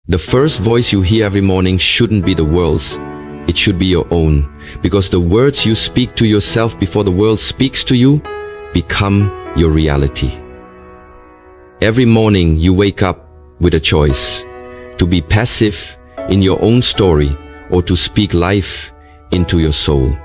The first voice you hear every morning shouldn't be the world's. It should be your own, because the words you speak to yourself before the world speaks to you become your reality. Every morning you wake up with a choice to be passive in your own story or to speak life into your soul.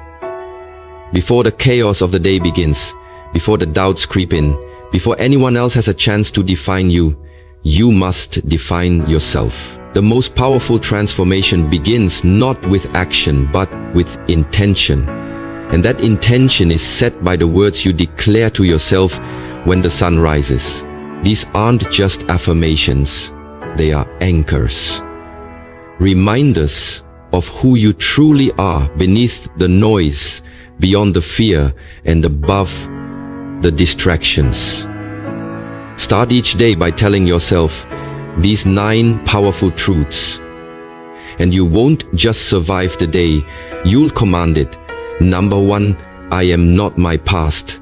Before the chaos of the day begins, before the doubts creep in, before anyone else has a chance to define you, you must define yourself. The most powerful transformation begins not with action but with intention. And that intention is set by the words you declare to yourself when the sun rises. These aren't just affirmations, they are anchors. Reminders of who you truly are beneath the noise, beyond the fear, and above the distractions. Start each day by telling yourself these 9 powerful truths. And you won't just survive the day, you'll command it. Number 1, I am not my past.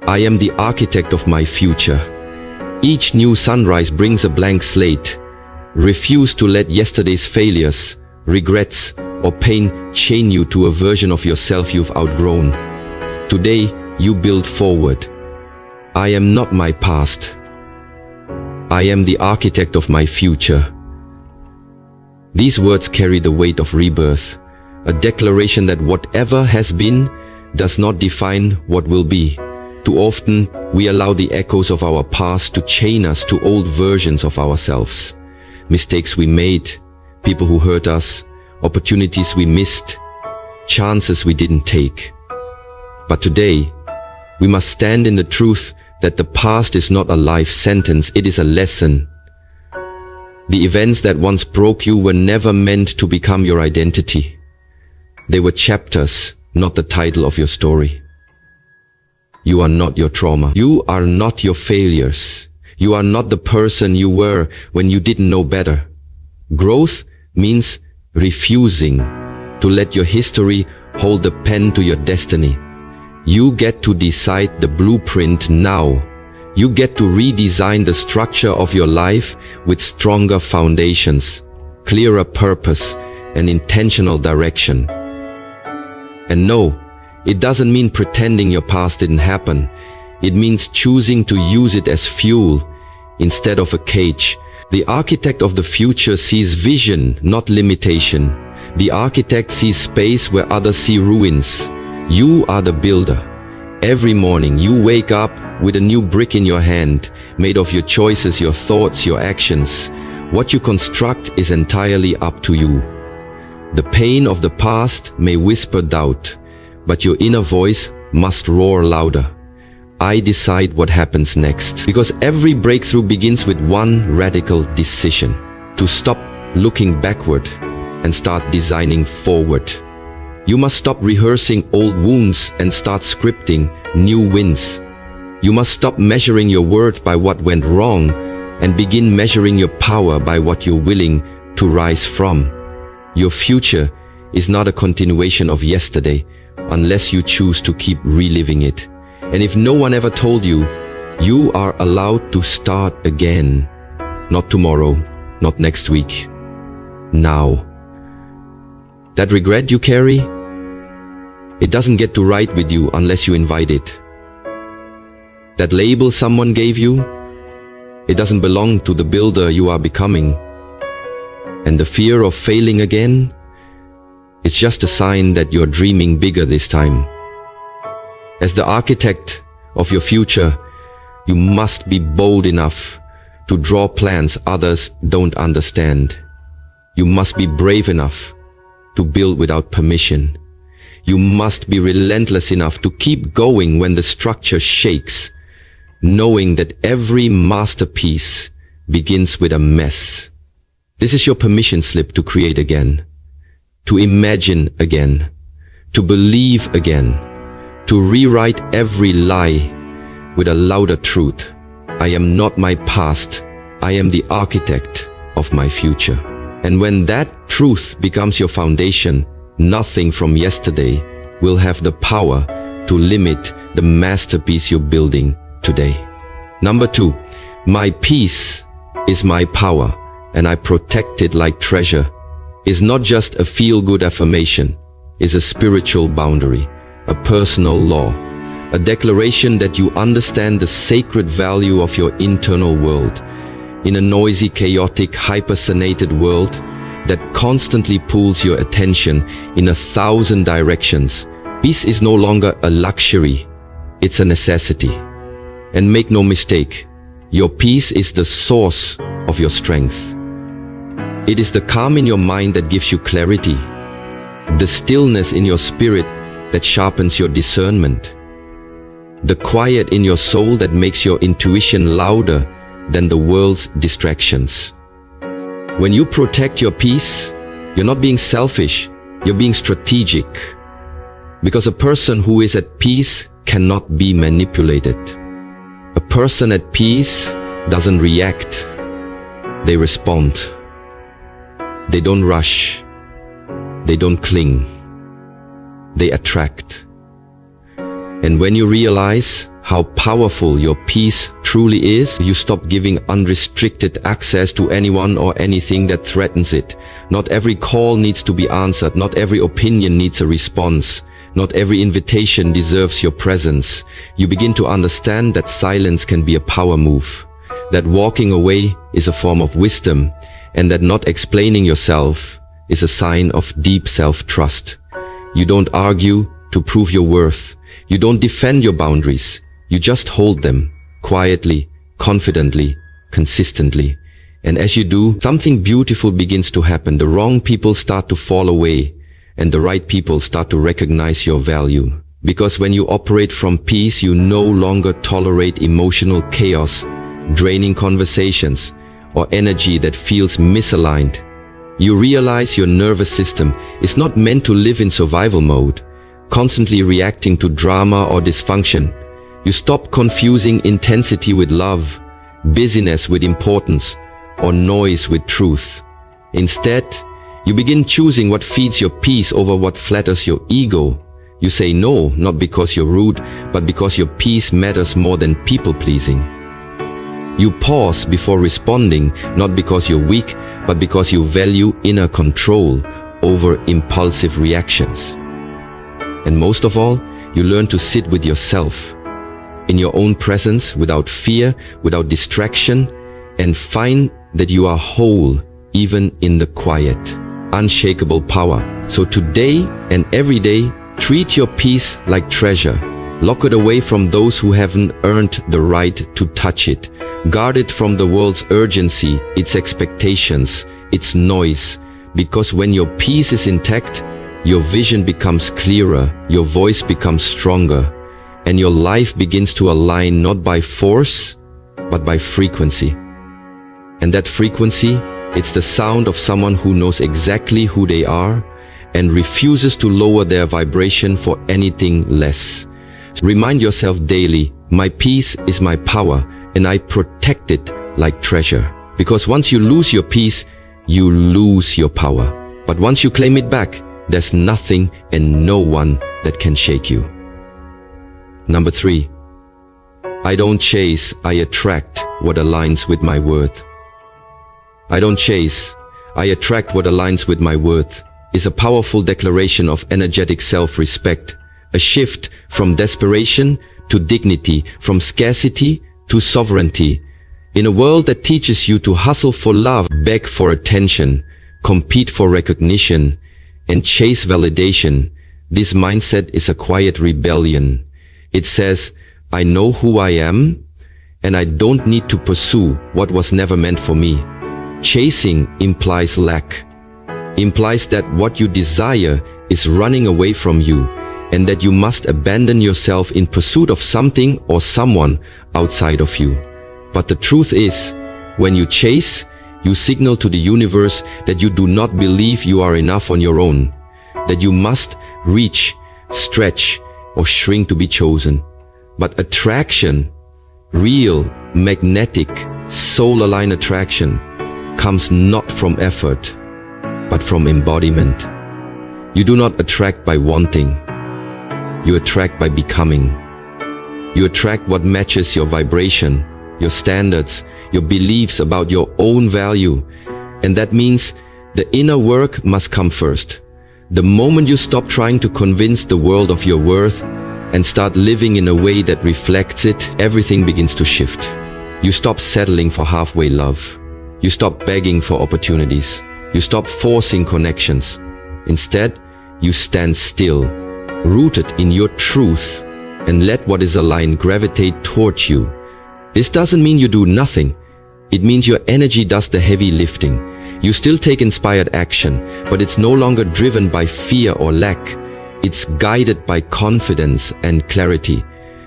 I am the architect of my future. Each new sunrise brings a blank slate. Refuse to let yesterday's failures, regrets, or pain chain you to a version of yourself you've outgrown. Today, you build forward. I am not my past. I am the architect of my future. These words carry the weight of rebirth, a declaration that whatever has been does not define what will be. Too often, we allow the echoes of our past to chain us to old versions of ourselves. Mistakes we made, people who hurt us, opportunities we missed, chances we didn't take. But today, we must stand in the truth that the past is not a life sentence, it is a lesson. The events that once broke you were never meant to become your identity. They were chapters, not the title of your story. You are not your trauma. You are not your failures. You are not the person you were when you didn't know better. Growth means refusing to let your history hold the pen to your destiny. You get to decide the blueprint now. You get to redesign the structure of your life with stronger foundations, clearer purpose, and intentional direction. And no, it doesn't mean pretending your past didn't happen. It means choosing to use it as fuel instead of a cage. The architect of the future sees vision, not limitation. The architect sees space where others see ruins. You are the builder. Every morning you wake up with a new brick in your hand, made of your choices, your thoughts, your actions. What you construct is entirely up to you. The pain of the past may whisper doubt, but your inner voice must roar louder. I decide what happens next. Because every breakthrough begins with one radical decision: to stop looking backward and start designing forward. You must stop rehearsing old wounds and start scripting new wins. You must stop measuring your worth by what went wrong and begin measuring your power by what you're willing to rise from. Your future is not a continuation of yesterday unless you choose to keep reliving it. And if no one ever told you, you are allowed to start again. Not tomorrow, not next week. Now. That regret you carry, it doesn't get to ride with you unless you invite it. That label someone gave you, it doesn't belong to the builder you are becoming. And the fear of failing again, it's just a sign that you're dreaming bigger this time. As the architect of your future, you must be bold enough to draw plans others don't understand. You must be brave enough to build without permission. You must be relentless enough to keep going when the structure shakes, knowing that every masterpiece begins with a mess. This is your permission slip to create again, to imagine again, to believe again, to rewrite every lie with a louder truth. I am not my past. I am the architect of my future. And when that truth becomes your foundation, nothing from yesterday will have the power to limit the masterpiece you're building today. Number 2, my peace is my power. and I protect it like treasure is not just a feel-good affirmation, is a spiritual boundary, a personal law, a declaration that you understand the sacred value of your internal world. In a noisy, chaotic, hypersoniated world that constantly pulls your attention in 1,000 directions, peace is no longer a luxury, it's a necessity. And make no mistake, your peace is the source of your strength. It is the calm in your mind that gives you clarity, the stillness in your spirit that sharpens your discernment, the quiet in your soul that makes your intuition louder than the world's distractions. When you protect your peace, you're not being selfish, you're being strategic. Because a person who is at peace cannot be manipulated. A person at peace doesn't react, they respond. They don't rush, they don't cling, they attract. And when you realize how powerful your peace truly is, you stop giving unrestricted access to anyone or anything that threatens it. Not every call needs to be answered, not every opinion needs a response, not every invitation deserves your presence. You begin to understand that silence can be a power move, that walking away is a form of wisdom, and that not explaining yourself is a sign of deep self-trust. You don't argue to prove your worth. You don't defend your boundaries. You just hold them quietly, confidently, consistently. And as you do, something beautiful begins to happen. The wrong people start to fall away, and the right people start to recognize your value. Because when you operate from peace, you no longer tolerate emotional chaos, draining conversations, or energy that feels misaligned. You realize your nervous system is not meant to live in survival mode, constantly reacting to drama or dysfunction. You stop confusing intensity with love, busyness with importance, or noise with truth. Instead, you begin choosing what feeds your peace over what flatters your ego. You say no, not because you're rude, but because your peace matters more than people-pleasing. You pause before responding, not because you're weak, but because you value inner control over impulsive reactions. And most of all, you learn to sit with yourself, in your own presence, without fear, without distraction, and find that you are whole, even in the quiet, unshakable power. So today and every day, treat your peace like treasure. Lock it away from those who haven't earned the right to touch it. Guard it from the world's urgency, its expectations, its noise. Because when your peace is intact, your vision becomes clearer, your voice becomes stronger, and your life begins to align not by force, but by frequency. And that frequency, it's the sound of someone who knows exactly who they are and refuses to lower their vibration for anything less. Remind yourself daily, my peace is my power, and I protect it like treasure. Because once you lose your peace, you lose your power. But once you claim it back, there's nothing and no one that can shake you. Number 3. I don't chase, I attract what aligns with my worth. I don't chase, I attract what aligns with my worth is a powerful declaration of energetic self-respect, a shift from desperation to dignity, from scarcity to sovereignty. In a world that teaches you to hustle for love, beg for attention, compete for recognition, and chase validation, this mindset is a quiet rebellion. It says, I know who I am, and I don't need to pursue what was never meant for me. Chasing implies lack, implies that what you desire is running away from you, and that you must abandon yourself in pursuit of something or someone outside of you. But the truth is, when you chase, you signal to the universe that you do not believe you are enough on your own, that you must reach, stretch, or shrink to be chosen. But attraction, real, magnetic, soul-aligned attraction, comes not from effort, but from embodiment. You do not attract by wanting. You attract by becoming. You attract what matches your vibration, your standards, your beliefs about your own value. And that means the inner work must come first. The moment you stop trying to convince the world of your worth and start living in a way that reflects it, everything begins to shift. You stop settling for halfway love. You stop begging for opportunities. You stop forcing connections. Instead, you stand still, rooted in your truth, and let what is aligned gravitate towards you. This doesn't mean you do nothing. It means your energy does the heavy lifting. You still take inspired action, but it's no longer driven by fear or lack. It's guided by confidence and clarity.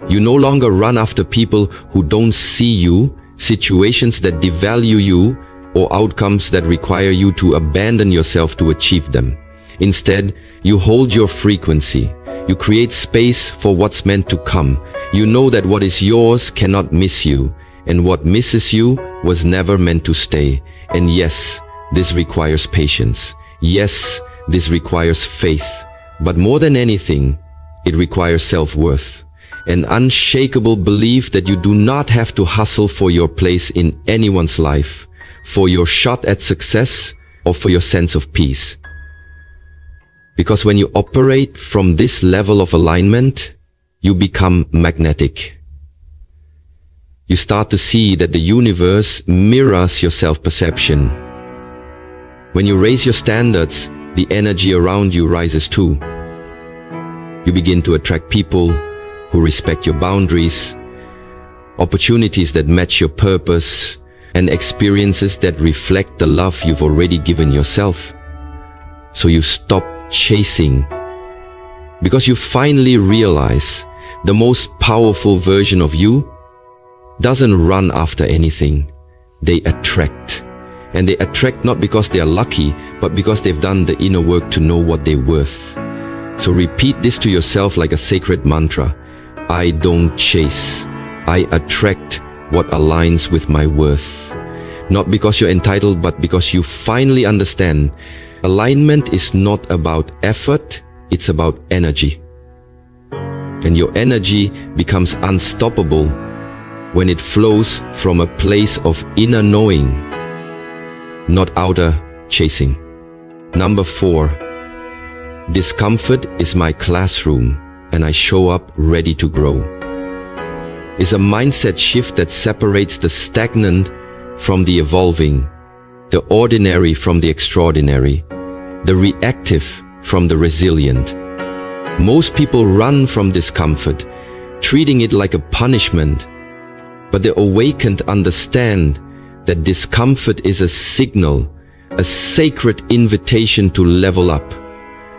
You no longer run after people who don't see you, situations that devalue you, or outcomes that require you to abandon yourself to achieve them. Instead, you hold your frequency. You create space for what's meant to come. You know that what is yours cannot miss you, and what misses you was never meant to stay. And yes, this requires patience. Yes, this requires faith. But more than anything, it requires self-worth. An unshakable belief that you do not have to hustle for your place in anyone's life, for your shot at success, or for your sense of peace. Because when you operate from this level of alignment, you become magnetic. You start to see that the universe mirrors your self-perception. When you raise your standards, the energy around you rises too. You begin to attract people who respect your boundaries, opportunities that match your purpose, and experiences that reflect the love you've already given yourself. So you stop chasing, because you finally realize the most powerful version of you doesn't run after anything. They attract. And they attract not because they are lucky, but because they've done the inner work to know what they're worth. So repeat this to yourself like a sacred mantra. I don't chase. I attract what aligns with my worth. Not because you're entitled, but because you finally understand alignment is not about effort, it's about energy. And your energy becomes unstoppable when it flows from a place of inner knowing, not outer chasing. Number 4, discomfort is my classroom and I show up ready to grow. It's a mindset shift that separates the stagnant from the evolving, the ordinary from the extraordinary, the reactive from the resilient. Most people run from discomfort, treating it like a punishment, but the awakened understand that discomfort is a signal, a sacred invitation to level up.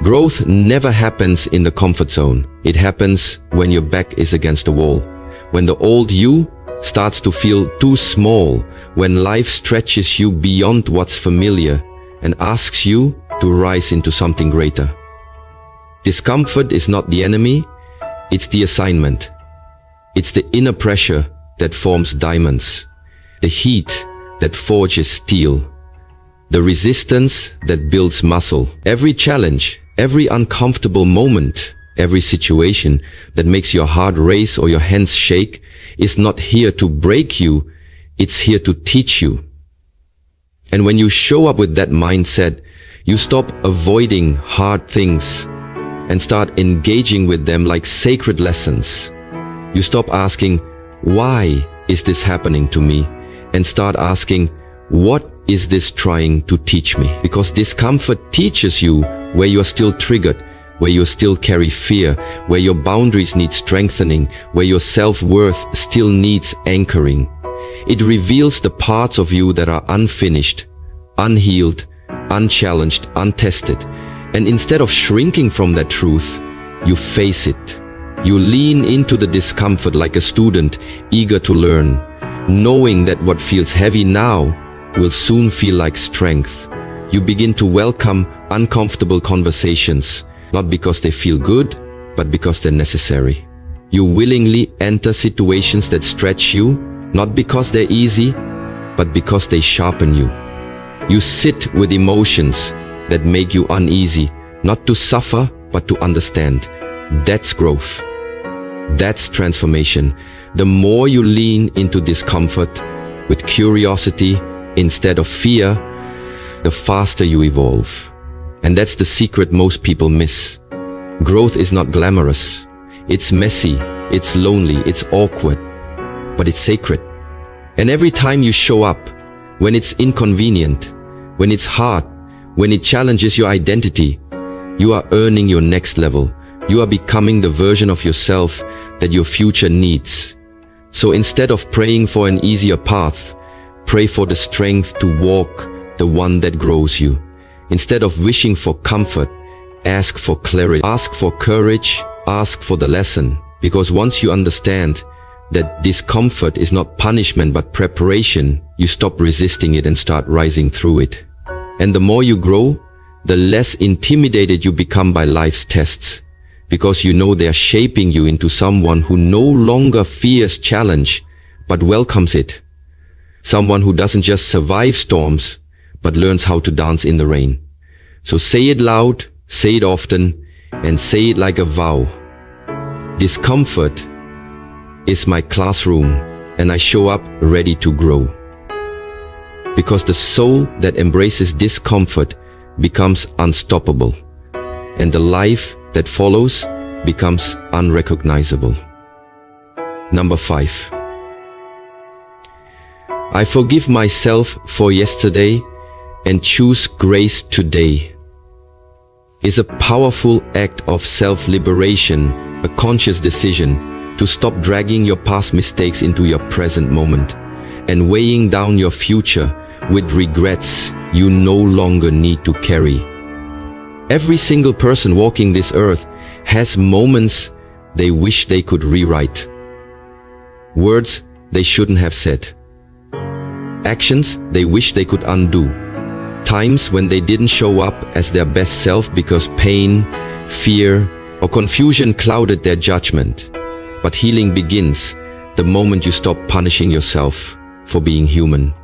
Growth never happens in the comfort zone. It happens when your back is against the wall, when the old you starts to feel too small, when life stretches you beyond what's familiar and asks you to rise into something greater. Discomfort is not the enemy, it's the assignment. It's the inner pressure that forms diamonds, the heat that forges steel, the resistance that builds muscle. Every challenge, every uncomfortable moment, every situation that makes your heart race or your hands shake is not here to break you, it's here to teach you. And when you show up with that mindset, you stop avoiding hard things and start engaging with them like sacred lessons. You stop asking, why is this happening to me? And start asking, what is this trying to teach me? Because discomfort teaches you where you are still triggered, where you still carry fear, where your boundaries need strengthening, where your self-worth still needs anchoring. It reveals the parts of you that are unfinished, unhealed, unchallenged, untested. And instead of shrinking from that truth, you face it. You lean into the discomfort like a student eager to learn, knowing that what feels heavy now will soon feel like strength. You begin to welcome uncomfortable conversations, not because they feel good, but because they're necessary. You willingly enter situations that stretch you, not because they're easy, but because they sharpen you. You sit with emotions that make you uneasy, not to suffer, but to understand. That's growth. That's transformation. The more you lean into discomfort with curiosity instead of fear, the faster you evolve. And that's the secret most people miss. Growth is not glamorous. It's messy, it's lonely, it's awkward, but it's sacred. And every time you show up, when it's inconvenient, when it's hard, when it challenges your identity, you are earning your next level. You are becoming the version of yourself that your future needs. So instead of praying for an easier path, pray for the strength to walk the one that grows you. Instead of wishing for comfort, ask for clarity, ask for courage, ask for the lesson. Because once you understand that discomfort is not punishment but preparation, you stop resisting it and start rising through it. And the more you grow, the less intimidated you become by life's tests, because you know they are shaping you into someone who no longer fears challenge, but welcomes it. Someone who doesn't just survive storms, but learns how to dance in the rain. So say it loud, say it often, and say it like a vow. Discomfort is my classroom, and I show up ready to grow. Because the soul that embraces discomfort becomes unstoppable, and the life that follows becomes unrecognizable. Number 5. I forgive myself for yesterday and choose grace today. Is a powerful act of self-liberation, a conscious decision to stop dragging your past mistakes into your present moment and weighing down your future with regrets you no longer need to carry. Every single person walking this earth has moments they wish they could rewrite. Words they shouldn't have said. Actions they wish they could undo. Times when they didn't show up as their best self because pain, fear, or confusion clouded their judgment. But healing begins the moment you stop punishing yourself for being human.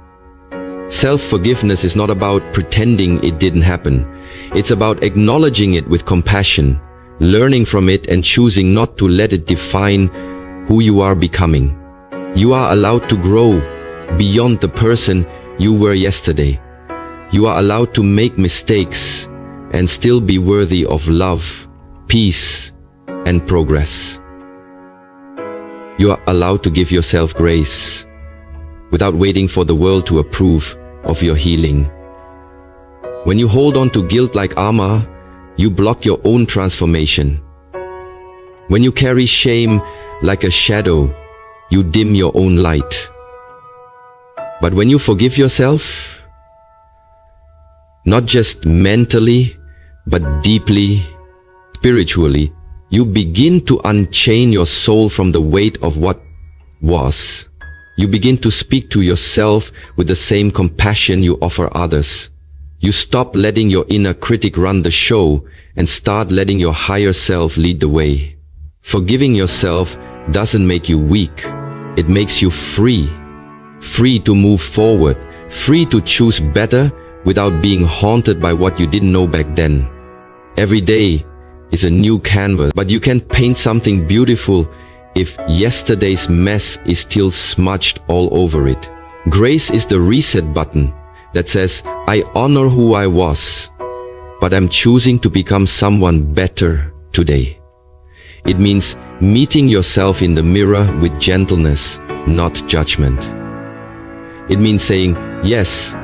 Self-forgiveness is not about pretending it didn't happen. It's about acknowledging it with compassion, learning from it and choosing not to let it define who you are becoming. You are allowed to grow beyond the person you were yesterday. You are allowed to make mistakes and still be worthy of love, peace, and progress. You are allowed to give yourself grace without waiting for the world to approve of your healing. When you hold on to guilt like armor, you block your own transformation. When you carry shame like a shadow, you dim your own light. But when you forgive yourself, not just mentally, but deeply, spiritually, you begin to unchain your soul from the weight of what was. You begin to speak to yourself with the same compassion you offer others. You stop letting your inner critic run the show and start letting your higher self lead the way. Forgiving yourself doesn't make you weak. It makes you free. Free to move forward. Free to choose better without being haunted by what you didn't know back then. Every day is a new canvas, but you can paint something beautiful if yesterday's mess is still smudged all over it. Grace is the reset button that says, I honor who I was, but I'm choosing to become someone better today. It means meeting yourself in the mirror with gentleness, not judgment. It means saying, yes,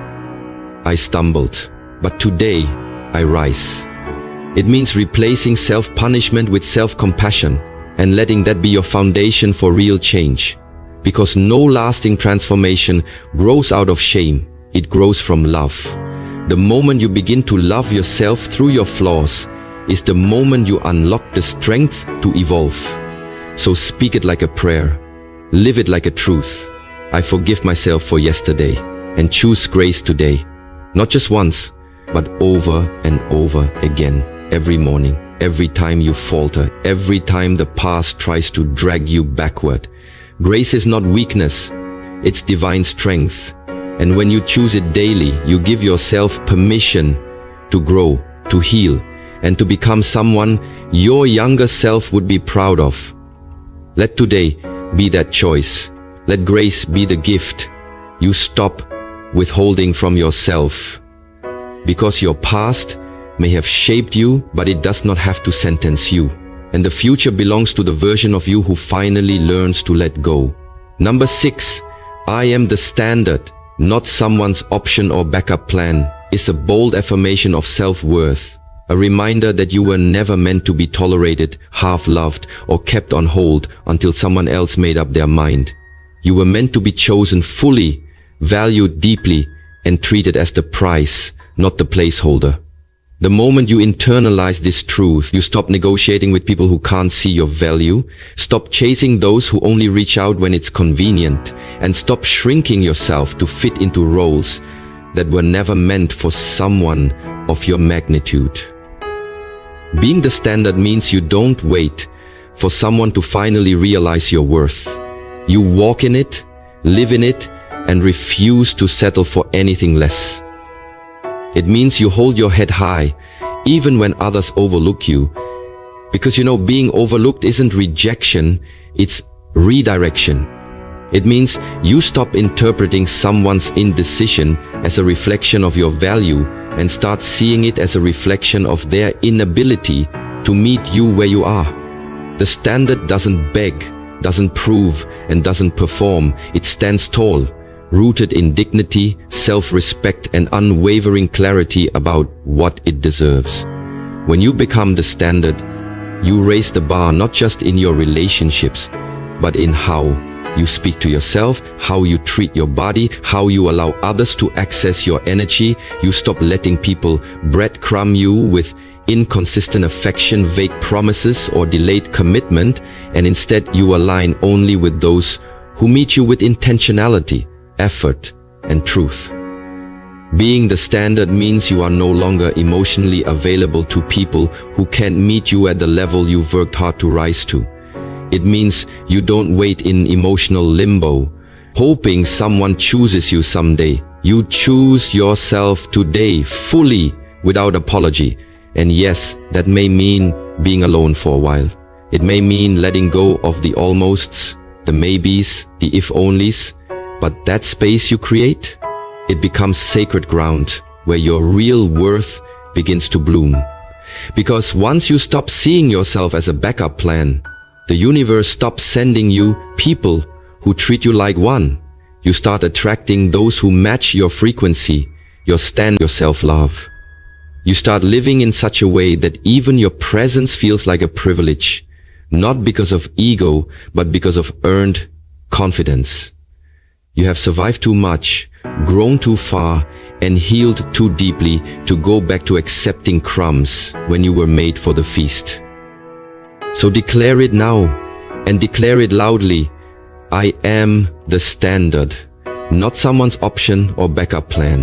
I stumbled, but today I rise. It means replacing self-punishment with self-compassion and letting that be your foundation for real change. Because no lasting transformation grows out of shame, it grows from love. The moment you begin to love yourself through your flaws is the moment you unlock the strength to evolve. So speak it like a prayer, live it like a truth. I forgive myself for yesterday and choose grace today. Not just once, but over and over again, every morning. Every time you falter, every time the past tries to drag you backward. Grace is not weakness, it's divine strength. And when you choose it daily, you give yourself permission to grow, to heal, and to become someone your younger self would be proud of. Let today be that choice. Let grace be the gift you stop withholding from yourself. because your past may have shaped you, but it does not have to sentence you. And the future belongs to the version of you who finally learns to let go. Number 6, I am the standard, not someone's option or backup plan, is a bold affirmation of self-worth. A reminder that you were never meant to be tolerated, half-loved, or kept on hold until someone else made up their mind. You were meant to be chosen fully, valued deeply, and treated as the prize, not the placeholder. The moment you internalize this truth, you stop negotiating with people who can't see your value, stop chasing those who only reach out when it's convenient, and stop shrinking yourself to fit into roles that were never meant for someone of your magnitude. Being the standard means you don't wait for someone to finally realize your worth. You walk in it, live in it, and refuse to settle for anything less. It means you hold your head high, even when others overlook you. Because being overlooked isn't rejection, it's redirection. It means you stop interpreting someone's indecision as a reflection of your value and start seeing it as a reflection of their inability to meet you where you are. The standard doesn't beg, doesn't prove, and doesn't perform. It stands tall, rooted in dignity, self-respect, and unwavering clarity about what it deserves. When you become the standard, you raise the bar not just in your relationships, but in how you speak to yourself, how you treat your body, how you allow others to access your energy. You stop letting people breadcrumb you with inconsistent affection, vague promises, or delayed commitment, and instead you align only with those who meet you with intentionality, effort, and truth. Being the standard means you are no longer emotionally available to people who can't meet you at the level you've worked hard to rise to. It means you don't wait in emotional limbo, hoping someone chooses you someday. You choose yourself today, fully, without apology. And yes, that may mean being alone for a while. It may mean letting go of the almosts, the maybes, the if-onlys. But that space you create, it becomes sacred ground where your real worth begins to bloom. Because once you stop seeing yourself as a backup plan, the universe stops sending you people who treat you like one. You start attracting those who match your frequency, your self-love. You start living in such a way that even your presence feels like a privilege, not because of ego, but because of earned confidence. You have survived too much, grown too far, and healed too deeply to go back to accepting crumbs when you were made for the feast. So declare it now, and declare it loudly. I am the standard, not someone's option or backup plan.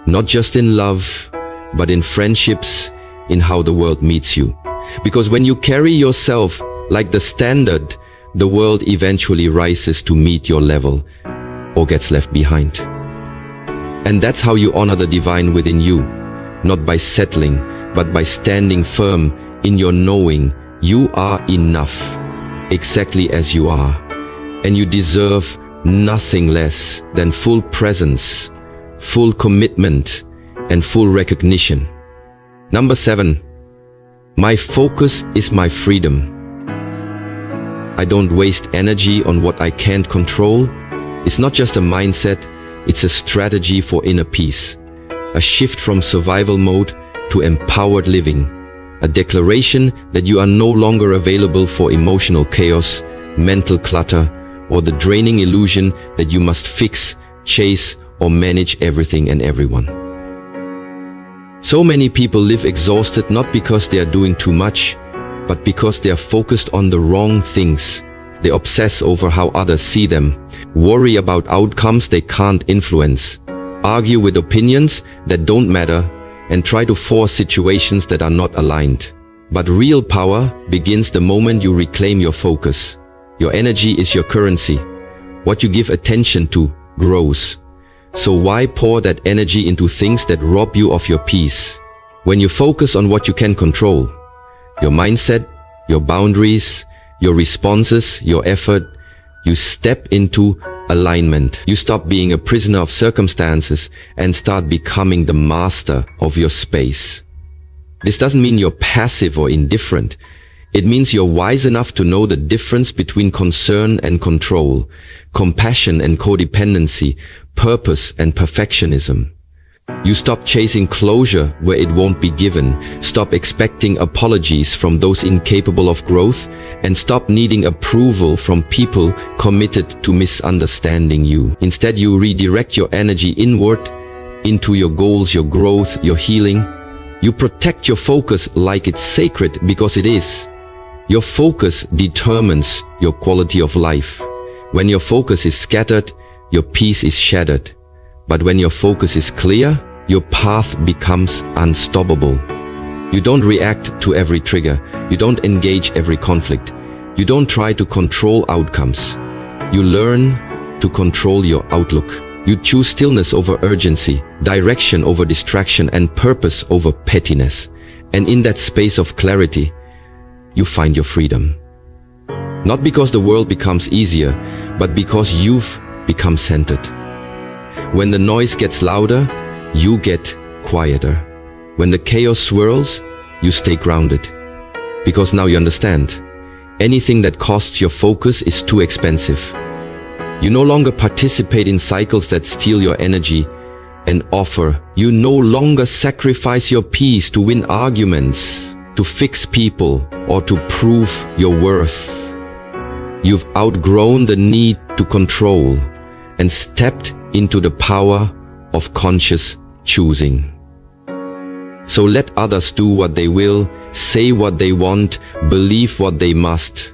Not just in love, but in friendships, in how the world meets you. Because when you carry yourself like the standard, the world eventually rises to meet your level or gets left behind. And that's how you honor the divine within you, not by settling, but by standing firm in your knowing you are enough, exactly as you are, and you deserve nothing less than full presence, full commitment, and full recognition. Number 7, my focus is my freedom. I don't waste energy on what I can't control. It's not just a mindset, it's a strategy for inner peace, a shift from survival mode to empowered living, a declaration that you are no longer available for emotional chaos, mental clutter, or the draining illusion that you must fix, chase, or manage everything and everyone. So many people live exhausted not because they are doing too much, but because they are focused on the wrong things. They obsess over how others see them, worry about outcomes they can't influence, argue with opinions that don't matter, and try to force situations that are not aligned. But real power begins the moment you reclaim your focus. Your energy is your currency. What you give attention to grows. So why pour that energy into things that rob you of your peace? When you focus on what you can control, your mindset, your boundaries, your responses, your effort, you step into alignment. You stop being a prisoner of circumstances and start becoming the master of your space. This doesn't mean you're passive or indifferent. It means you're wise enough to know the difference between concern and control, compassion and codependency, purpose and perfectionism. You stop chasing closure where it won't be given, stop expecting apologies from those incapable of growth, and stop needing approval from people committed to misunderstanding you. Instead, you redirect your energy inward into your goals, your growth, your healing. You protect your focus like it's sacred because it is. Your focus determines your quality of life. When your focus is scattered, your peace is shattered. But when your focus is clear, your path becomes unstoppable. You don't react to every trigger. You don't engage every conflict. You don't try to control outcomes. You learn to control your outlook. You choose stillness over urgency, direction over distraction, and purpose over pettiness. And in that space of clarity, you find your freedom. Not because the world becomes easier, but because you've become centered. When the noise gets louder, you get quieter. When the chaos swirls, you stay grounded. Because now you understand, anything that costs your focus is too expensive. You no longer participate in cycles that steal your energy and offer. You no longer sacrifice your peace to win arguments, to fix people, or to prove your worth. You've outgrown the need to control and stepped into the power of conscious choosing. So let others do what they will, say what they want, believe what they must.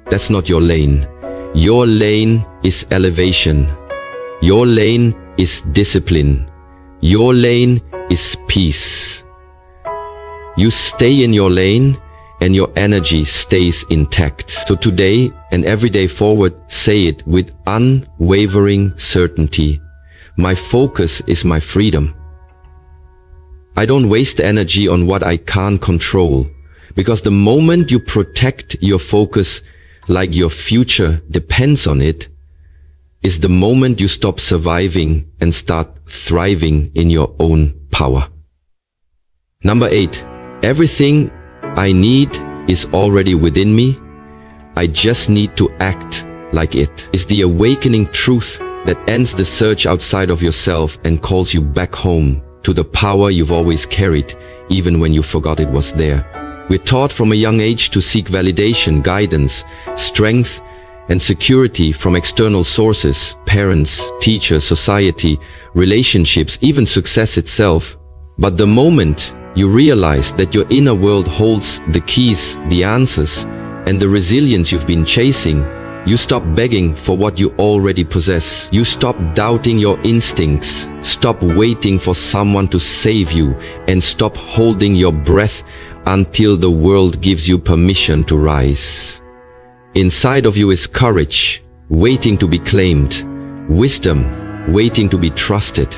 That's not your lane. Your lane is elevation. Your lane is discipline. Your lane is peace. You stay in your lane and your energy stays intact. So today and every day forward, say it with unwavering certainty. My focus is my freedom. I don't waste energy on what I can't control, because the moment you protect your focus like your future depends on it, is the moment you stop surviving and start thriving in your own power. Number 8. Everything I need is already within me. I just need to act like it. Is the awakening truth that ends the search outside of yourself and calls you back home to the power you've always carried, even when you forgot it was there. We're taught from a young age to seek validation, guidance, strength, and security from external sources, parents, teachers, society, relationships, even success itself. But the moment you realize that your inner world holds the keys, the answers, and the resilience you've been chasing, you stop begging for what you already possess. You stop doubting your instincts, stop waiting for someone to save you, and stop holding your breath until the world gives you permission to rise. Inside of you is courage, waiting to be claimed, wisdom, waiting to be trusted,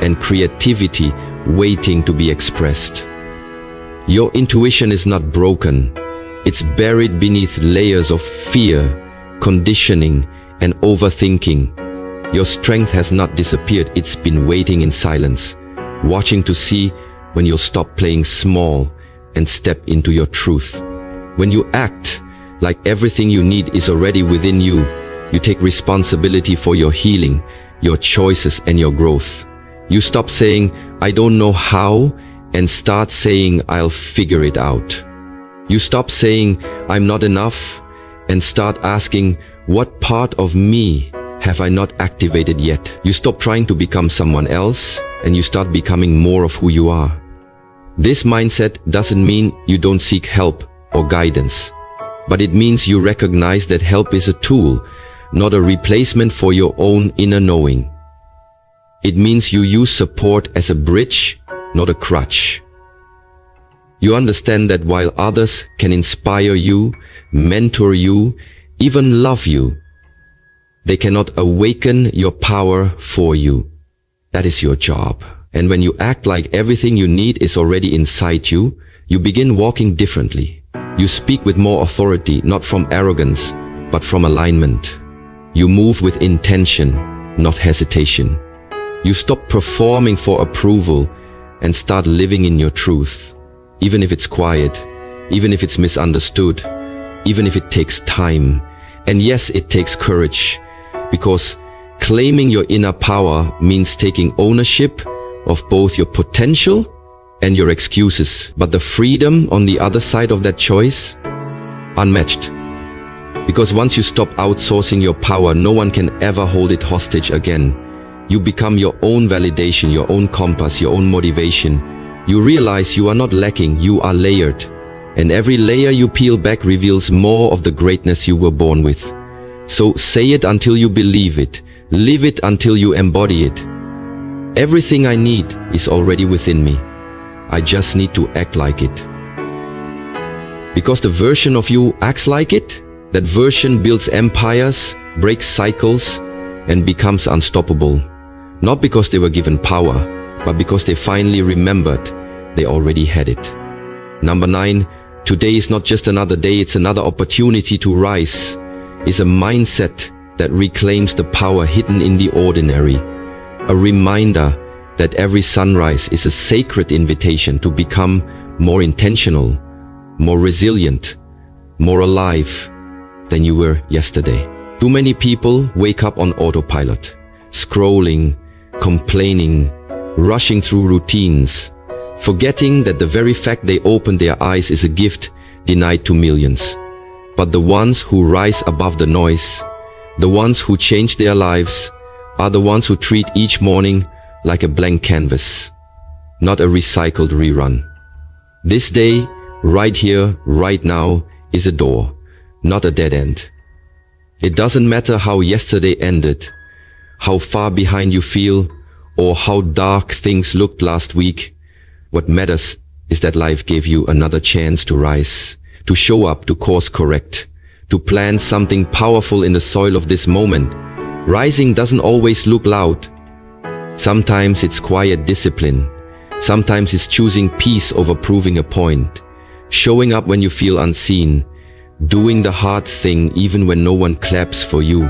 and creativity, waiting to be expressed. Your intuition is not broken. It's buried beneath layers of fear, conditioning, and overthinking. Your strength has not disappeared. It's been waiting in silence, watching to see when you'll stop playing small and step into your truth. When you act like everything you need is already within you, you take responsibility for your healing, your choices, and your growth. You stop saying, "I don't know how," and start saying, "I'll figure it out." You stop saying, "I'm not enough," and start asking, "What part of me have I not activated yet?" You stop trying to become someone else, and you start becoming more of who you are. This mindset doesn't mean you don't seek help or guidance, but it means you recognize that help is a tool, not a replacement for your own inner knowing. It means you use support as a bridge, not a crutch. You understand that while others can inspire you, mentor you, even love you, they cannot awaken your power for you. That is your job. And when you act like everything you need is already inside you, you begin walking differently. You speak with more authority, not from arrogance, but from alignment. You move with intention, not hesitation. You stop performing for approval and start living in your truth, even if it's quiet, even if it's misunderstood, even if it takes time. And yes, it takes courage, because claiming your inner power means taking ownership of both your potential and your excuses. But the freedom on the other side of that choice, unmatched. Because once you stop outsourcing your power, no one can ever hold it hostage again. You become your own validation, your own compass, your own motivation. You realize you are not lacking, you are layered. And every layer you peel back reveals more of the greatness you were born with. So say it until you believe it. Live it until you embody it. Everything I need is already within me. I just need to act like it. Because the version of you acts like it, that version builds empires, breaks cycles, and becomes unstoppable. Not because they were given power, but because they finally remembered they already had it. Number 9, today is not just another day, it's another opportunity to rise. It's a mindset that reclaims the power hidden in the ordinary. A reminder that every sunrise is a sacred invitation to become more intentional, more resilient, more alive than you were yesterday. Too many people wake up on autopilot, scrolling, complaining, rushing through routines, forgetting that the very fact they open their eyes is a gift denied to millions. But the ones who rise above the noise, the ones who change their lives, are the ones who treat each morning like a blank canvas, not a recycled rerun. This day, right here, right now, is a door, not a dead end. It doesn't matter how yesterday ended, how far behind you feel, or how dark things looked last week. What matters is that life gave you another chance to rise, to show up, to course correct, to plant something powerful in the soil of this moment. Rising doesn't always look loud. Sometimes it's quiet discipline. Sometimes it's choosing peace over proving a point. Showing up when you feel unseen. Doing the hard thing even when no one claps for you.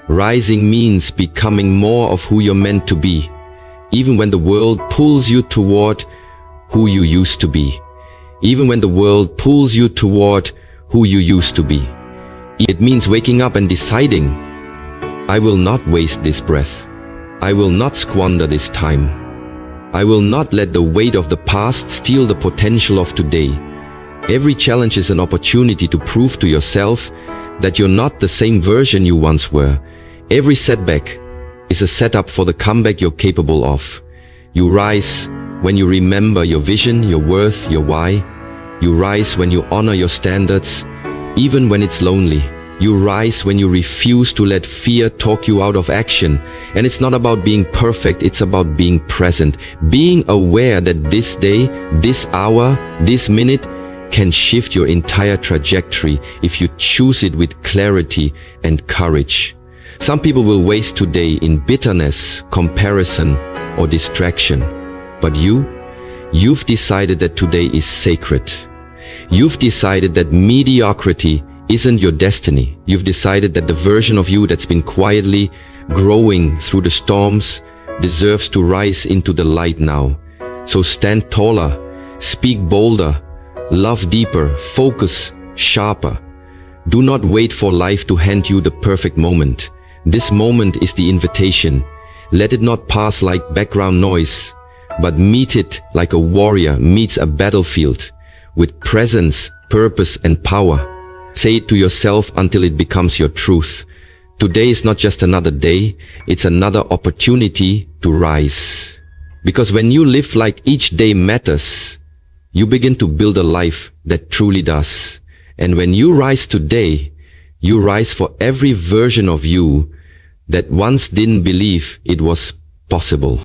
Rising means becoming more of who you're meant to be, even when the world pulls you toward who you used to be. Even when the world pulls you toward who you used to be. It means waking up and deciding, I will not waste this breath. I will not squander this time. I will not let the weight of the past steal the potential of today. Every challenge is an opportunity to prove to yourself that you're not the same version you once were. Every setback is a setup for the comeback you're capable of. You rise when you remember your vision, your worth, your why. You rise when you honor your standards, even when it's lonely. You rise when you refuse to let fear talk you out of action. And it's not about being perfect, it's about being present. Being aware that this day, this hour, this minute can shift your entire trajectory if you choose it with clarity and courage. Some people will waste today in bitterness, comparison, or distraction. But you've decided that today is sacred. You've decided that mediocrity isn't your destiny. You've decided that the version of you that's been quietly growing through the storms deserves to rise into the light now. So stand taller, speak bolder, love deeper, focus sharper. Do not wait for life to hand you the perfect moment. This moment is the invitation. Let it not pass like background noise, but meet it like a warrior meets a battlefield, with presence, purpose, and power. Say it to yourself until it becomes your truth. Today is not just another day, it's another opportunity to rise. Because when you live like each day matters, you begin to build a life that truly does. And when you rise today, you rise for every version of you that once didn't believe it was possible.